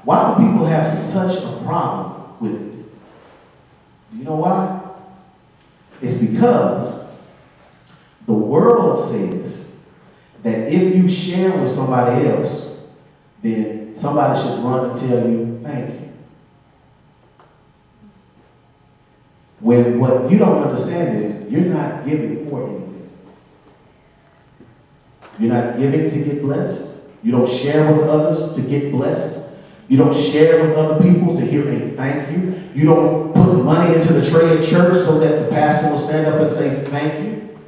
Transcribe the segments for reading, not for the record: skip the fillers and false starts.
Why do people have such a problem with it? Do you know why? It's because the world says that if you share with somebody else, then somebody should run and tell you, thank you. When what you don't understand is you're not giving for anything. You're not giving to get blessed. You don't share with others to get blessed. You don't share with other people to hear a thank you. You don't put money into the tray of church so that the pastor will stand up and say thank you.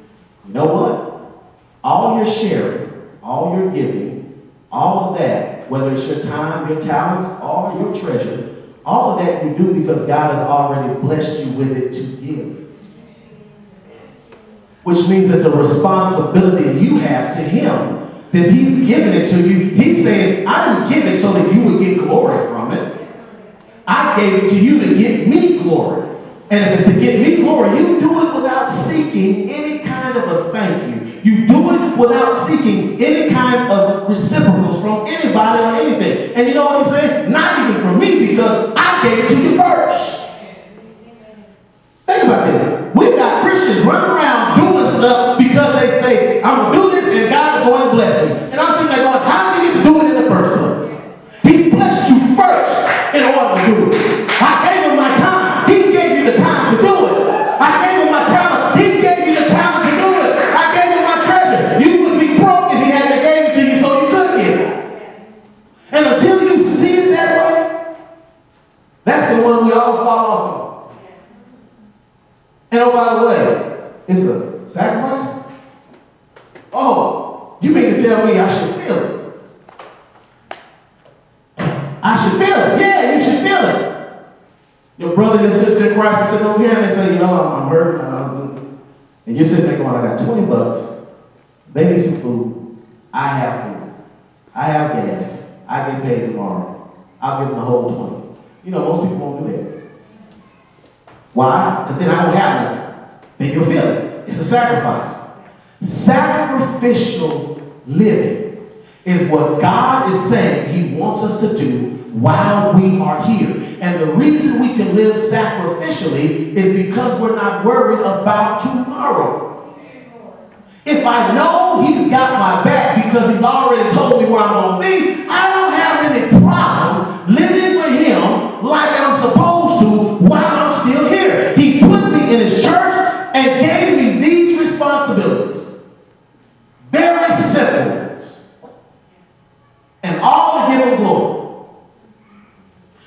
You know what? All your sharing, all your giving, all of that, whether it's your time, your talents, or your treasure, all of that you do because God has already blessed you with it to give. Which means it's a responsibility you have to Him. That He's giving it to you. He's saying, I didn't give it so that you would get glory from it. I gave it to you to get me glory. And if it's to get me glory, you do it without seeking any kind of a thank you. You do it without seeking any kind of reciprocals from anybody or anything. And you know what He's saying? Not even from me, because I gave it to you first. Think about that. We've got Christians running around doing stuff because they think, I'm going to do this and God is going to bless me. And I'm sitting there going, how did you get to do it in the first place? He blessed you first in order to do it. I gave Him my time. He gave you the time to do it. I gave Him my talent. He gave you the talent to do it. I gave Him my treasure. You would be broke if He hadn't gave it to you so you could give it. And until you see it that way, that's the one we all fall off of. And oh, by the way, it's a sacrifice? Oh, you mean to tell me I should feel it? I should feel it. Yeah, you should feel it. Your brother and sister in Christ are sitting over here and they say, you know, I'm hurt. And you're sitting there going, I got $20. They need some food. I have food. I have gas. I get paid tomorrow. I'll give them the whole 20. You know, most people won't do that. Why? Because then I don't have nothing. Then you'll feel it. It's a sacrifice. Sacrificial living is what God is saying He wants us to do while we are here. And the reason we can live sacrificially is because we're not worried about tomorrow. If I know He's got my back because He's already told me where I'm going to be, I don't have any problems living for Him like I'm supposed to while I'm still here. He put me in His church and gave me these responsibilities. Very simple ones. And all to give Him glory.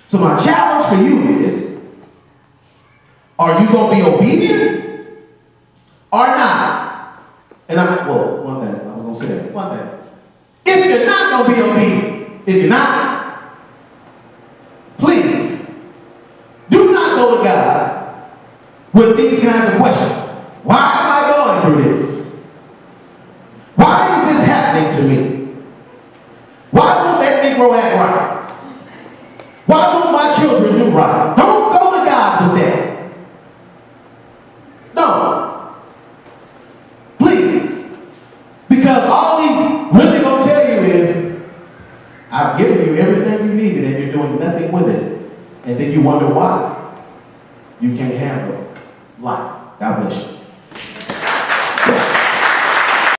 So my challenge for you is, are you going to be obedient or not? And one thing, I was going to say that. One thing. If you're not going to be obedient, if you're not, please, do not go to God with these kinds of questions. Why am I going through this? Why is this happening to me? Why won't that Negro act right? Why won't my children do right? Don't go to God with that. No. Please. Because all He's really going to tell you is, I've given you everything you needed and you're doing nothing with it. And then you wonder why you can't handle life. God bless you.